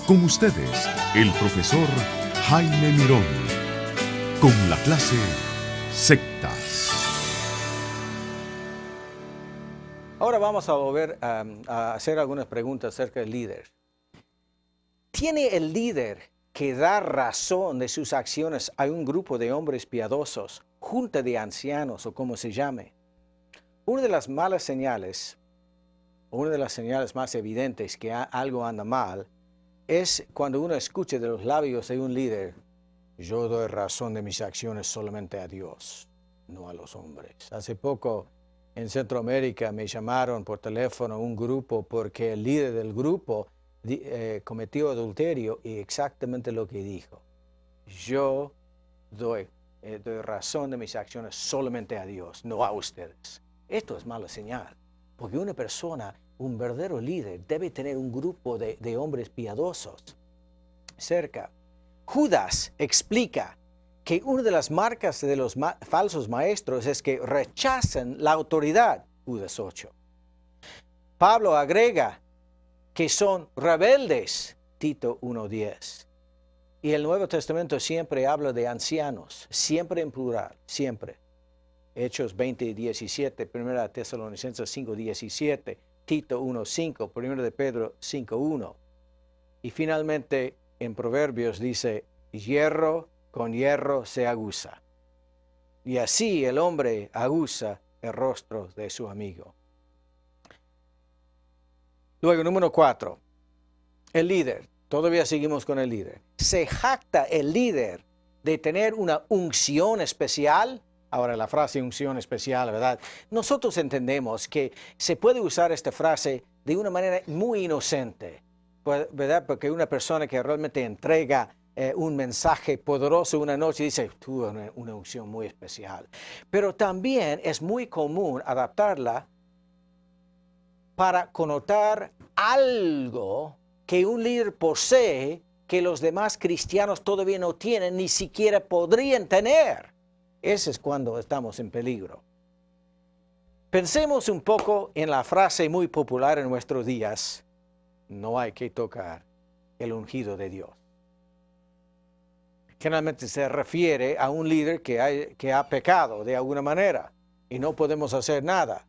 Con ustedes, el profesor Jaime Mirón, con la clase Sectas. Ahora vamos a volver a hacer algunas preguntas acerca del líder. ¿Tiene el líder que dar razón de sus acciones a un grupo de hombres piadosos, junta de ancianos o como se llame? Una de las malas señales, una de las señales más evidentes que algo anda mal, es cuando uno escucha de los labios de un líder: yo doy razón de mis acciones solamente a Dios, no a los hombres. Hace poco en Centroamérica me llamaron por teléfono un grupo porque el líder del grupo cometió adulterio y exactamente lo que dijo: yo doy razón de mis acciones solamente a Dios, no a ustedes. Esto es mala señal, porque una persona, un verdadero líder, debe tener un grupo de hombres piadosos cerca. Judas explica que una de las marcas de los falsos maestros es que rechazan la autoridad, Judas 8. Pablo agrega que son rebeldes, Tito 1:10. Y el Nuevo Testamento siempre habla de ancianos, siempre en plural, siempre. Hechos 20:17, 1 Tesalonicenses 5:17, Tito 1:5, 1 de Pedro 5:1. Y finalmente en Proverbios dice: hierro con hierro se aguza. Y así el hombre aguza el rostro de su amigo. Luego, número 4, el líder. Todavía seguimos con el líder. ¿Se jacta el líder de tener una unción especial? Ahora, la frase unción especial, ¿verdad? Nosotros entendemos que se puede usar esta frase de una manera muy inocente, ¿verdad? Porque una persona que realmente entrega un mensaje poderoso una noche dice: tuve una unción muy especial. Pero también es muy común adaptarla para connotar algo que un líder posee que los demás cristianos todavía no tienen, ni siquiera podrían tener. Ese es cuando estamos en peligro. Pensemos un poco en la frase muy popular en nuestros días: no hay que tocar el ungido de Dios. Generalmente se refiere a un líder que ha pecado de alguna manera y no podemos hacer nada.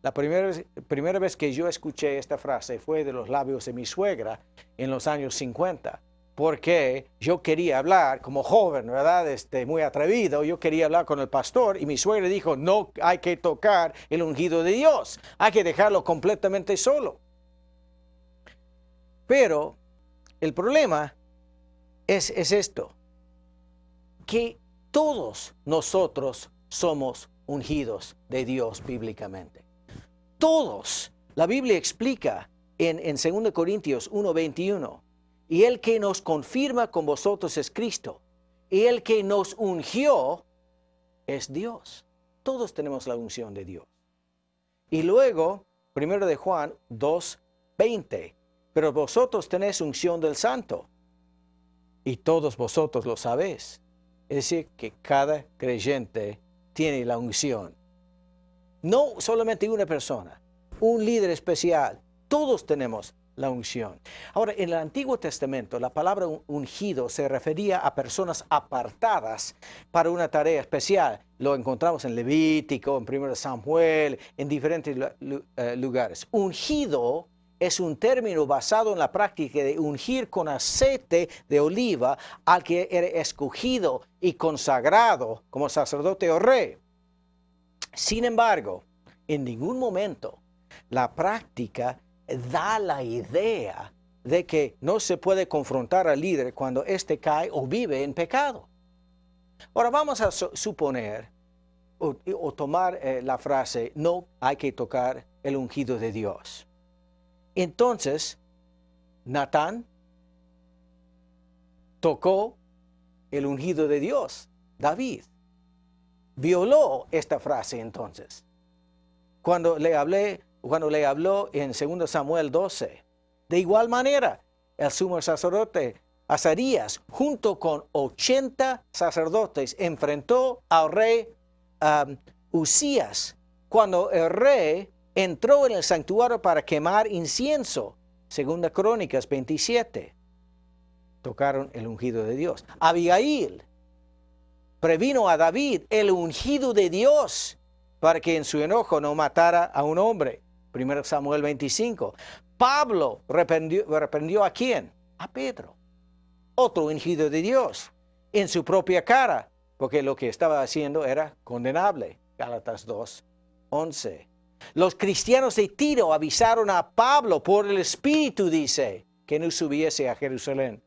La primera vez que yo escuché esta frase fue de los labios de mi suegra en los años 50, porque yo quería hablar como joven, ¿verdad? Muy atrevido, yo quería hablar con el pastor y mi suegra dijo: no hay que tocar el ungido de Dios, hay que dejarlo completamente solo. Pero el problema es esto, que todos nosotros somos ungidos de Dios bíblicamente. Todos. La Biblia explica en 2 Corintios 1:21, y el que nos confirma con vosotros es Cristo, y el que nos ungió es Dios. Todos tenemos la unción de Dios. Y luego, 1 de Juan 2:20, pero vosotros tenéis unción del Santo, y todos vosotros lo sabéis. Es decir, que cada creyente tiene la unción. No solamente una persona, un líder especial, todos tenemos la unción. Ahora, en el Antiguo Testamento, la palabra ungido se refería a personas apartadas para una tarea especial. Lo encontramos en Levítico, en 1 Samuel, en diferentes lugares. Ungido es un término basado en la práctica de ungir con aceite de oliva al que era escogido y consagrado como sacerdote o rey. Sin embargo, en ningún momento la práctica da la idea de que no se puede confrontar al líder cuando éste cae o vive en pecado. Ahora vamos a suponer o tomar la frase: no hay que tocar el ungido de Dios. Entonces, Natán tocó el ungido de Dios, David. Violó esta frase entonces. Cuando le habló en 2 Samuel 12. De igual manera, el sumo sacerdote Azarías, junto con 80 sacerdotes, enfrentó al rey Usías cuando el rey entró en el santuario para quemar incienso. 2 Crónicas 27. tocaron el ungido de Dios. Abigail previno a David, el ungido de Dios, para que en su enojo no matara a un hombre. 1 Samuel 25. Pablo reprendió ¿a quién? A Pedro, otro ungido de Dios, en su propia cara, porque lo que estaba haciendo era condenable. Gálatas 2:11. Los cristianos de Tiro avisaron a Pablo por el Espíritu, dice, que no subiese a Jerusalén.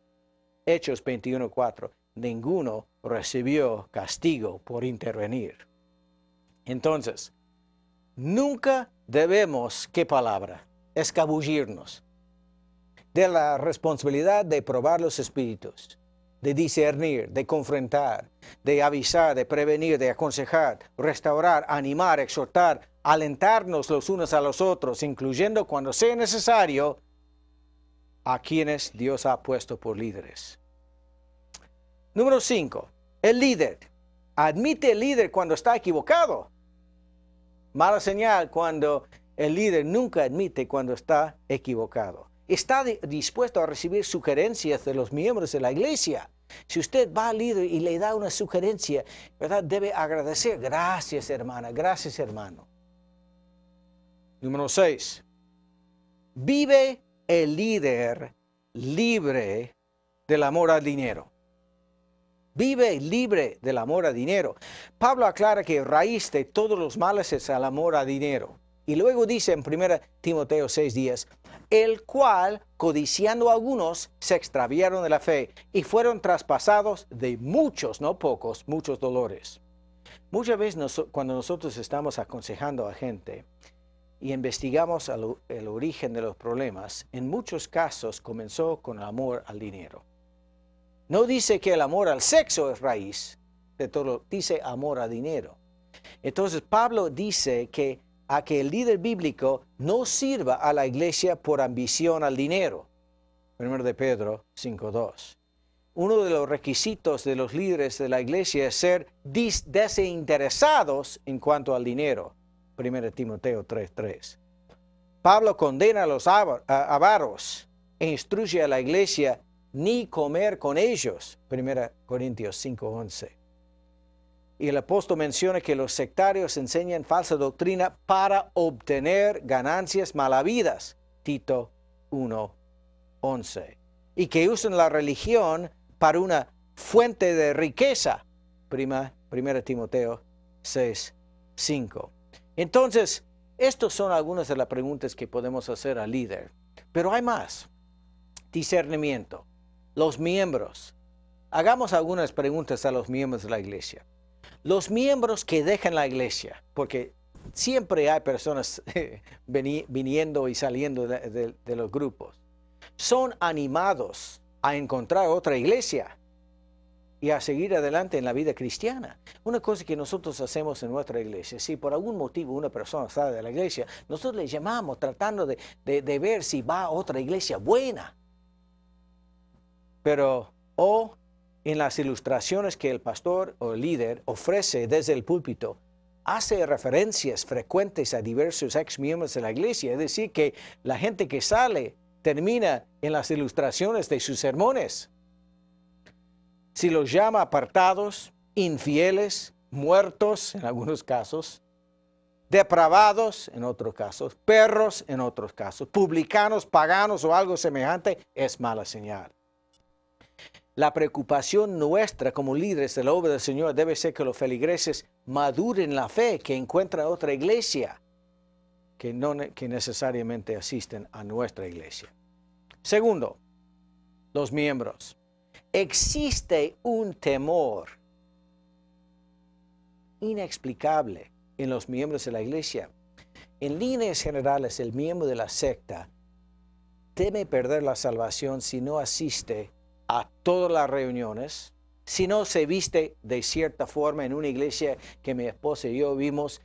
Hechos 21:4. Ninguno recibió castigo por intervenir. Entonces, nunca debemos, ¿qué palabra? Escabullirnos de la responsabilidad de probar los espíritus, de discernir, de confrontar, de avisar, de prevenir, de aconsejar, restaurar, animar, exhortar, alentarnos los unos a los otros, incluyendo cuando sea necesario a quienes Dios ha puesto por líderes. Número 5. El líder. Admite el líder cuando está equivocado. Mala señal cuando el líder nunca admite cuando está equivocado. Está dispuesto a recibir sugerencias de los miembros de la iglesia. Si usted va al líder y le da una sugerencia, ¿verdad? Debe agradecer. Gracias, hermana. Gracias, hermano. Número 6. Vive el líder libre del amor al dinero. Vive libre del amor a dinero. Pablo aclara que raíz de todos los males es el amor a dinero. Y luego dice en 1 Timoteo 6:10, el cual, codiciando a algunos, se extraviaron de la fe y fueron traspasados de muchos, no pocos, muchos dolores. Muchas veces cuando nosotros estamos aconsejando a gente y investigamos el origen de los problemas, en muchos casos comenzó con el amor al dinero. No dice que el amor al sexo es raíz de todo, dice amor a dinero. Entonces Pablo dice que a que el líder bíblico no sirva a la iglesia por ambición al dinero. 1 de Pedro 5:2. Uno de los requisitos de los líderes de la iglesia es ser desinteresados en cuanto al dinero. 1 Timoteo 3:3. Pablo condena a los avaros e instruye a la iglesia ni comer con ellos. 1 Corintios 5:11. Y el apóstol menciona que los sectarios enseñan falsa doctrina para obtener ganancias malavidas. Tito 1:11. Y que usan la religión para una fuente de riqueza. 1 Timoteo 6:5. Entonces, estas son algunas de las preguntas que podemos hacer al líder. Pero hay más. Discernimiento. Los miembros. Hagamos algunas preguntas a los miembros de la iglesia. Los miembros que dejan la iglesia, porque siempre hay personas viniendo y saliendo de los grupos, son animados a encontrar otra iglesia y a seguir adelante en la vida cristiana. Una cosa que nosotros hacemos en nuestra iglesia, si por algún motivo una persona sale de la iglesia, nosotros le llamamos tratando de ver si va a otra iglesia buena. Pero, en las ilustraciones que el pastor o el líder ofrece desde el púlpito, hace referencias frecuentes a diversos ex miembros de la iglesia. Es decir, que la gente que sale termina en las ilustraciones de sus sermones. Si los llama apartados, infieles, muertos en algunos casos, depravados en otros casos, perros en otros casos, publicanos, paganos o algo semejante, es mala señal. La preocupación nuestra como líderes de la obra del Señor debe ser que los feligreses maduren la fe, que encuentren otra iglesia, que necesariamente asisten a nuestra iglesia. Segundo, los miembros. Existe un temor inexplicable en los miembros de la iglesia. En líneas generales, el miembro de la secta teme perder la salvación si no asiste a todas las reuniones, si no se viste de cierta forma en una iglesia que mi esposa y yo vimos,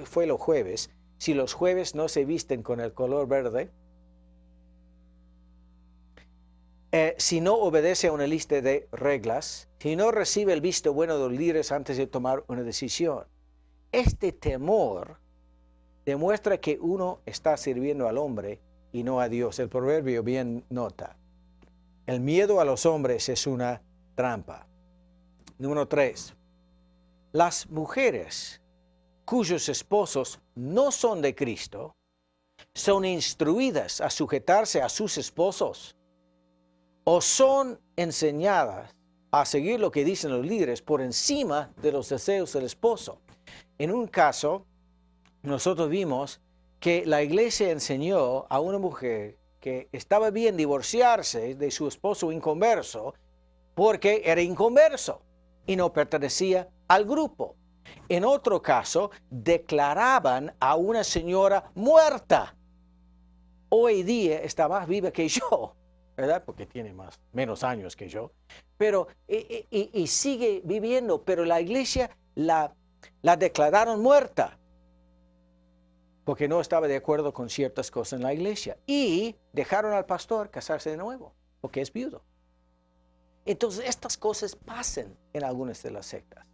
fue los jueves, si los jueves no se visten con el color verde, si no obedece a una lista de reglas, si no recibe el visto bueno de los líderes antes de tomar una decisión. Este temor demuestra que uno está sirviendo al hombre y no a Dios. El proverbio bien nota. El miedo a los hombres es una trampa. Número 3. Las mujeres cuyos esposos no son de Cristo son instruidas a sujetarse a sus esposos o son enseñadas a seguir lo que dicen los líderes por encima de los deseos del esposo. En un caso, nosotros vimos que la iglesia enseñó a una mujer que estaba bien divorciarse de su esposo inconverso porque era inconverso y no pertenecía al grupo. En otro caso, declaraban a una señora muerta. Hoy día está más viva que yo, ¿verdad? Porque tiene menos años que yo, pero y sigue viviendo, pero la iglesia la declararon muerta porque no estaba de acuerdo con ciertas cosas en la iglesia y dejaron al pastor casarse de nuevo porque es viudo. Entonces estas cosas pasan en algunas de las sectas.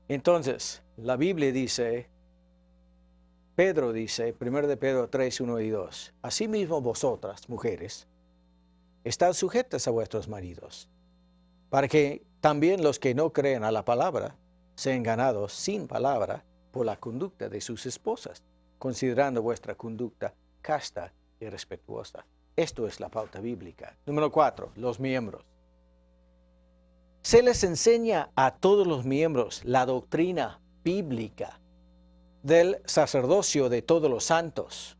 Entonces la Biblia dice, Pedro dice, 1 de Pedro 3, 1 y 2, asimismo vosotras, mujeres, estad sujetas a vuestros maridos, para que también los que no creen a la palabra sean ganados sin palabra por la conducta de sus esposas, considerando vuestra conducta casta y respetuosa. Esto es la pauta bíblica. Número 4, los miembros. Se les enseña a todos los miembros la doctrina bíblica del sacerdocio de todos los santos.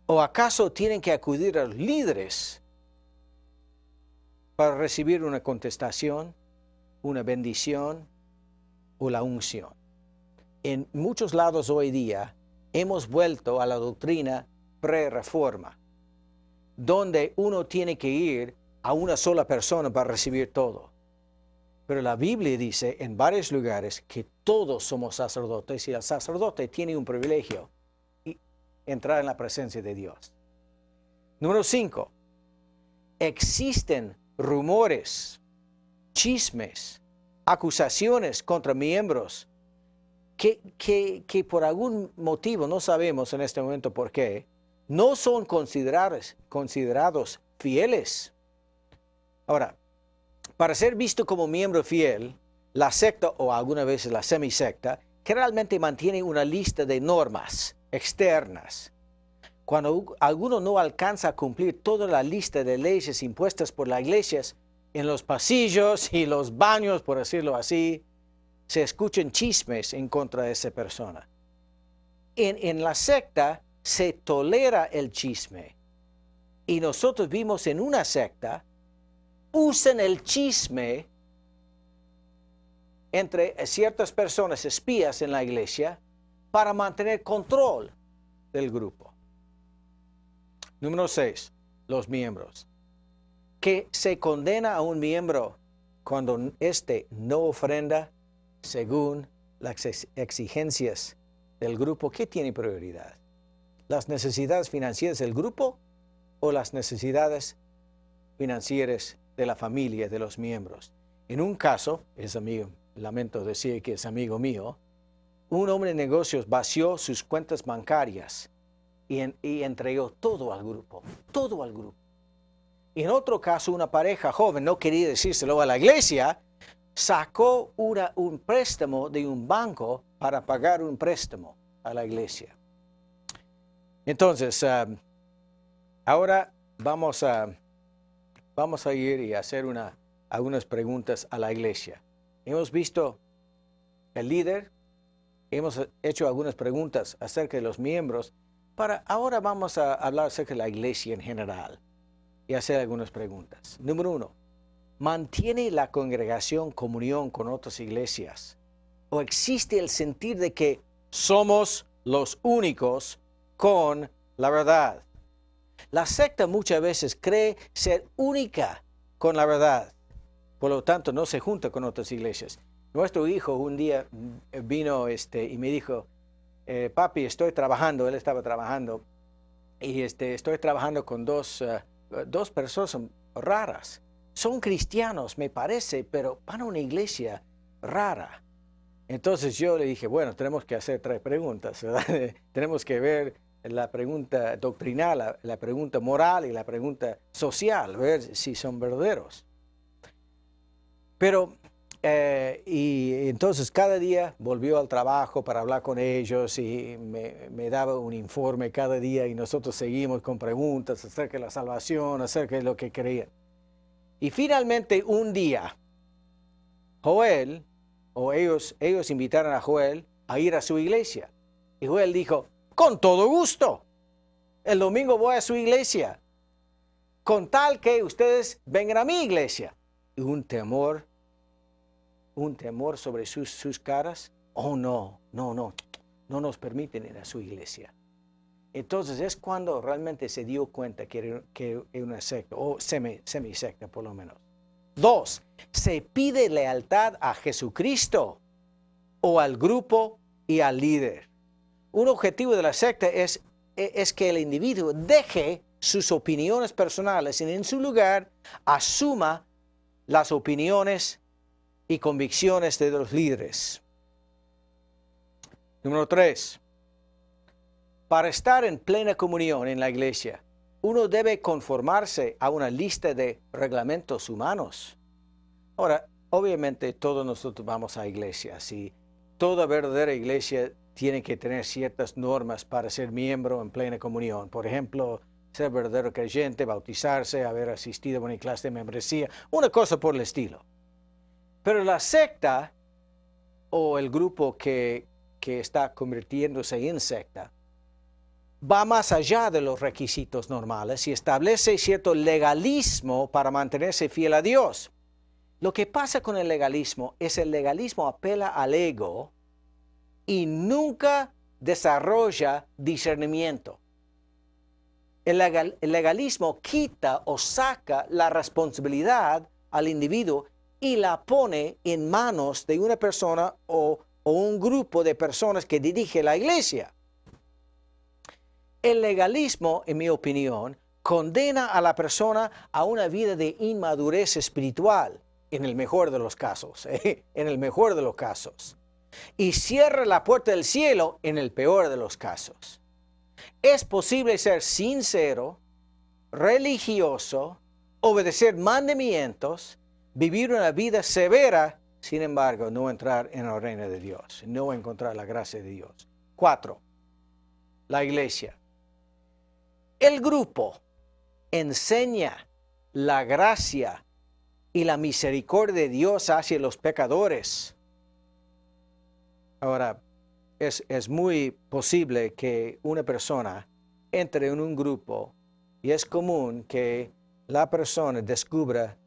¿O acaso tienen que acudir a los líderes para recibir una contestación, una bendición o la unción? En muchos lados hoy día hemos vuelto a la doctrina pre-reforma, donde uno tiene que ir a una sola persona para recibir todo. Pero la Biblia dice en varios lugares que todos somos sacerdotes y el sacerdote tiene un privilegio, y entrar en la presencia de Dios. Número 5. Existen rumores, chismes, acusaciones contra miembros que por algún motivo, no sabemos en este momento por qué, no son considerados fieles. Ahora, para ser visto como miembro fiel, la secta o algunas veces la semisecta, generalmente mantiene una lista de normas externas. Cuando alguno no alcanza a cumplir toda la lista de leyes impuestas por las iglesias en los pasillos y los baños, por decirlo así, se escuchan chismes en contra de esa persona. En la secta se tolera el chisme. Y nosotros vimos en una secta, usan el chisme entre ciertas personas espías en la iglesia para mantener control del grupo. Número 6. Los miembros. Que se condena a un miembro cuando éste no ofrenda según las exigencias del grupo. ¿Qué tiene prioridad? ¿Las necesidades financieras del grupo o las necesidades financieras de la familia, de los miembros? En un caso, es amigo, lamento decir que es amigo mío, un hombre de negocios vació sus cuentas bancarias y entregó todo al grupo, todo al grupo. Y en otro caso, una pareja joven, no quería decírselo a la iglesia, sacó un préstamo de un banco para pagar un préstamo a la iglesia. Entonces, ahora vamos a ir y hacer algunas preguntas a la iglesia. Hemos visto el líder, hemos hecho algunas preguntas acerca de los miembros. Ahora vamos a hablar acerca de la iglesia en general y hacer algunas preguntas. Número 1. ¿Mantiene la congregación comunión con otras iglesias? ¿O existe el sentir de que somos los únicos con la verdad? La secta muchas veces cree ser única con la verdad. Por lo tanto, no se junta con otras iglesias. Nuestro hijo un día vino y me dijo, papi, estoy trabajando. Él estaba trabajando. Y estoy trabajando con dos personas raras. Son cristianos, me parece, pero van a una iglesia rara. Entonces yo le dije, bueno, tenemos que hacer 3 preguntas, ¿verdad? Tenemos que ver la pregunta doctrinal, la pregunta moral y la pregunta social, ver si son verdaderos. Pero, y entonces cada día volvió al trabajo para hablar con ellos y me daba un informe cada día y nosotros seguimos con preguntas acerca de la salvación, acerca de lo que creían. Y finalmente un día, Joel, o ellos invitaron a Joel a ir a su iglesia. Y Joel dijo, con todo gusto, el domingo voy a su iglesia, con tal que ustedes vengan a mi iglesia. Y un temor sobre sus caras. Oh, no nos permiten ir a su iglesia. Entonces es cuando realmente se dio cuenta que era una secta, o semisecta por lo menos. 2, se pide lealtad a Jesucristo o al grupo y al líder. Un objetivo de la secta es que el individuo deje sus opiniones personales y en su lugar asuma las opiniones y convicciones de los líderes. Número 3. Para estar en plena comunión en la iglesia, uno debe conformarse a una lista de reglamentos humanos. Ahora, obviamente todos nosotros vamos a iglesias y toda verdadera iglesia tiene que tener ciertas normas para ser miembro en plena comunión. Por ejemplo, ser verdadero creyente, bautizarse, haber asistido a una clase de membresía, una cosa por el estilo. Pero la secta o el grupo que está convirtiéndose en secta va más allá de los requisitos normales y establece cierto legalismo para mantenerse fiel a Dios. Lo que pasa con el legalismo apela al ego y nunca desarrolla discernimiento. El legalismo quita o saca la responsabilidad al individuo y la pone en manos de una persona o un grupo de personas que dirige la iglesia. El legalismo, en mi opinión, condena a la persona a una vida de inmadurez espiritual, en el mejor de los casos, en el mejor de los casos, y cierra la puerta del cielo en el peor de los casos. Es posible ser sincero, religioso, obedecer mandamientos, vivir una vida severa, sin embargo, no entrar en el reino de Dios, no encontrar la gracia de Dios. 4. La iglesia. El grupo enseña la gracia y la misericordia de Dios hacia los pecadores. Ahora, es muy posible que una persona entre en un grupo y es común que la persona descubra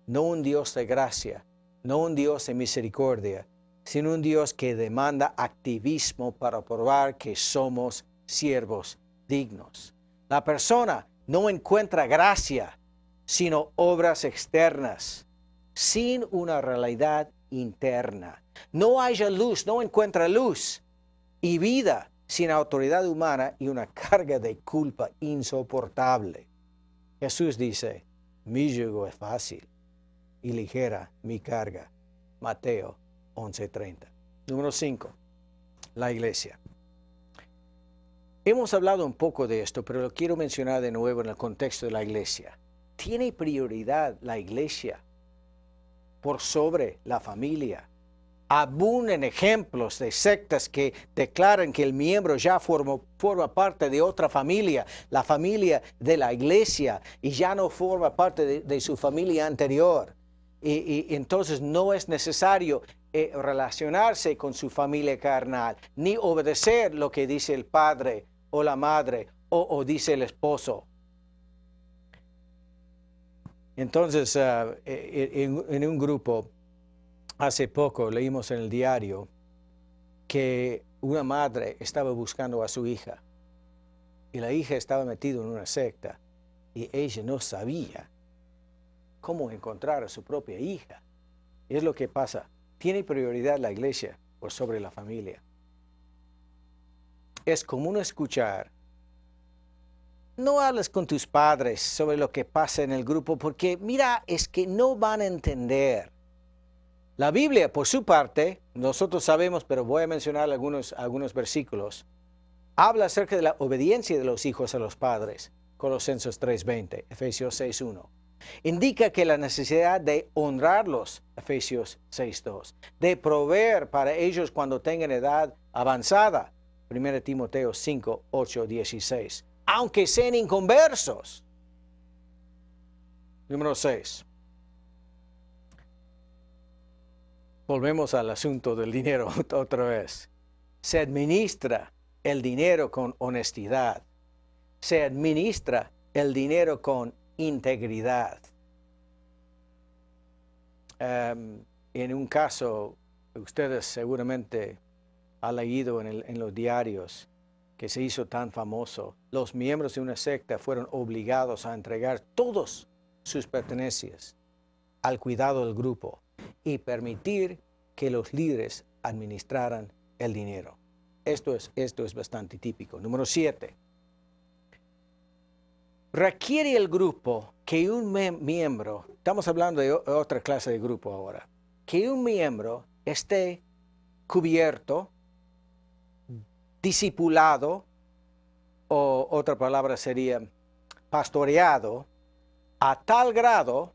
no un Dios de gracia, no un Dios de misericordia, sino un Dios que demanda activismo para probar que somos siervos dignos. La persona no encuentra gracia, sino obras externas, sin una realidad interna. No haya luz, no encuentra luz y vida sin autoridad humana y una carga de culpa insoportable. Jesús dice, mi yugo es fácil y ligera mi carga. Mateo 11:30. Número 5. La iglesia. Hemos hablado un poco de esto, pero lo quiero mencionar de nuevo en el contexto de la iglesia. ¿Tiene prioridad la iglesia por sobre la familia? Abundan ejemplos de sectas que declaran que el miembro ya forma parte de otra familia, la familia de la iglesia, y ya no forma parte de su familia anterior. Y entonces no es necesario relacionarse con su familia carnal, ni obedecer lo que dice el padre o la madre o dice el esposo. Entonces, en un grupo, hace poco leímos en el diario que una madre estaba buscando a su hija y la hija estaba metida en una secta y ella no sabía cómo encontrar a su propia hija. Es lo que pasa. Tiene prioridad la iglesia por sobre la familia. Es común escuchar, no hables con tus padres sobre lo que pasa en el grupo porque mira, es que no van a entender. La Biblia, por su parte, nosotros sabemos, pero voy a mencionar algunos versículos, Habla acerca de la obediencia de los hijos a los padres. Colosenses 3:20, Efesios 6:1. Indica que la necesidad de honrarlos, Efesios 6:2, de proveer para ellos cuando tengan edad avanzada, 1 Timoteo 5:8-16, aunque sean inconversos. Número 6. Volvemos al asunto del dinero otra vez. Se administra el dinero con honestidad. Se administra el dinero con integridad. En un caso, ustedes seguramente han leído en los diarios que se hizo tan famoso, los miembros de una secta fueron obligados a entregar todas sus pertenencias al cuidado del grupo y permitir que los líderes administraran el dinero. Esto es bastante típico. Número 7. Requiere el grupo que un miembro, estamos hablando de otra clase de grupo ahora, que un miembro esté cubierto, discipulado, o otra palabra sería pastoreado, a tal grado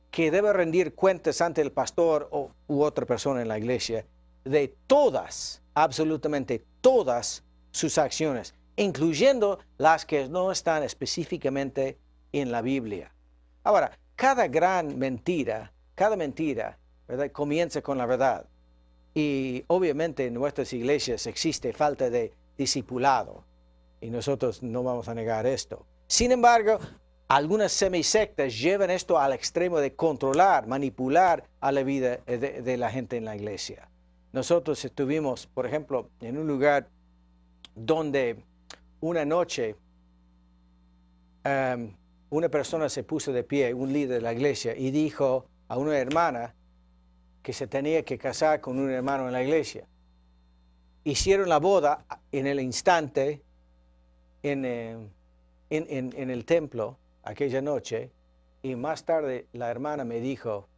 que debe rendir cuentas ante el pastor u otra persona en la iglesia de todas, absolutamente todas sus acciones, incluyendo las que no están específicamente en la Biblia. Ahora, cada mentira, ¿verdad?, comienza con la verdad. Y obviamente en nuestras iglesias existe falta de discipulado. Y nosotros no vamos a negar esto. Sin embargo, algunas semisectas llevan esto al extremo de controlar, manipular a la vida de la gente en la iglesia. Nosotros estuvimos, por ejemplo, en un lugar donde una noche una persona se puso de pie, un líder de la iglesia, y dijo a una hermana que se tenía que casar con un hermano en la iglesia. Hicieron la boda en el instante en el templo aquella noche, y más tarde la hermana me dijo,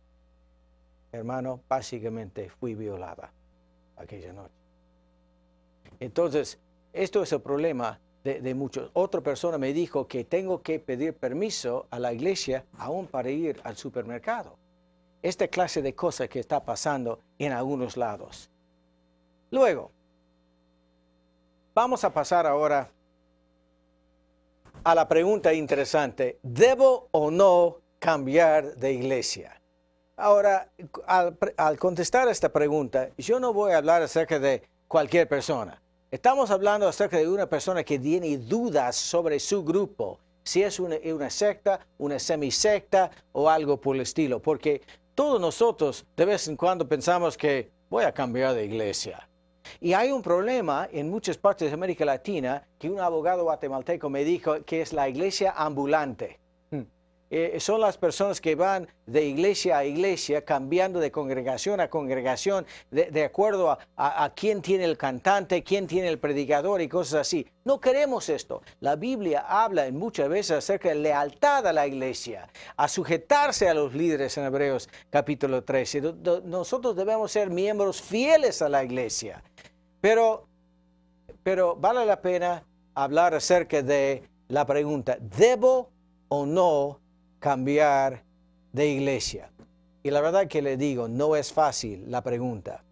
hermano, básicamente fui violada aquella noche. Entonces, esto es el problema de muchos. Otra persona me dijo que tengo que pedir permiso a la iglesia aún para ir al supermercado. Esta clase de cosas que está pasando en algunos lados. Luego, vamos a pasar ahora a la pregunta interesante, ¿debo o no cambiar de iglesia? Ahora, al contestar esta pregunta, yo no voy a hablar acerca de cualquier persona. Estamos hablando acerca de una persona que tiene dudas sobre su grupo, si es una secta, una semisecta o algo por el estilo, porque todos nosotros de vez en cuando pensamos que voy a cambiar de iglesia. Y hay un problema en muchas partes de América Latina que un abogado guatemalteco me dijo que es la iglesia ambulante. Son las personas que van de iglesia a iglesia, cambiando de congregación a congregación, de acuerdo a quién tiene el cantante, quién tiene el predicador y cosas así. No queremos esto. La Biblia habla muchas veces acerca de lealtad a la iglesia, a sujetarse a los líderes en Hebreos capítulo 13. Nosotros debemos ser miembros fieles a la iglesia. Pero vale la pena hablar acerca de la pregunta, ¿debo o no cambiar de iglesia? Y la verdad que le digo, no es fácil la pregunta.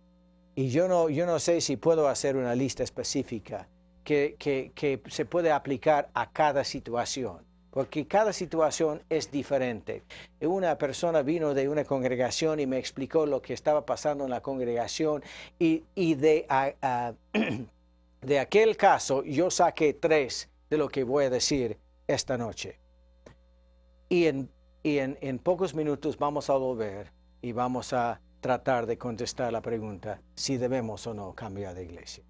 Y yo no sé si puedo hacer una lista específica que se puede aplicar a cada situación, porque cada situación es diferente. Una persona vino de una congregación y me explicó lo que estaba pasando en la congregación y de aquel caso yo saqué 3 de lo que voy a decir esta noche. Y en pocos minutos vamos a volver y vamos a tratar de contestar la pregunta si debemos o no cambiar de iglesia.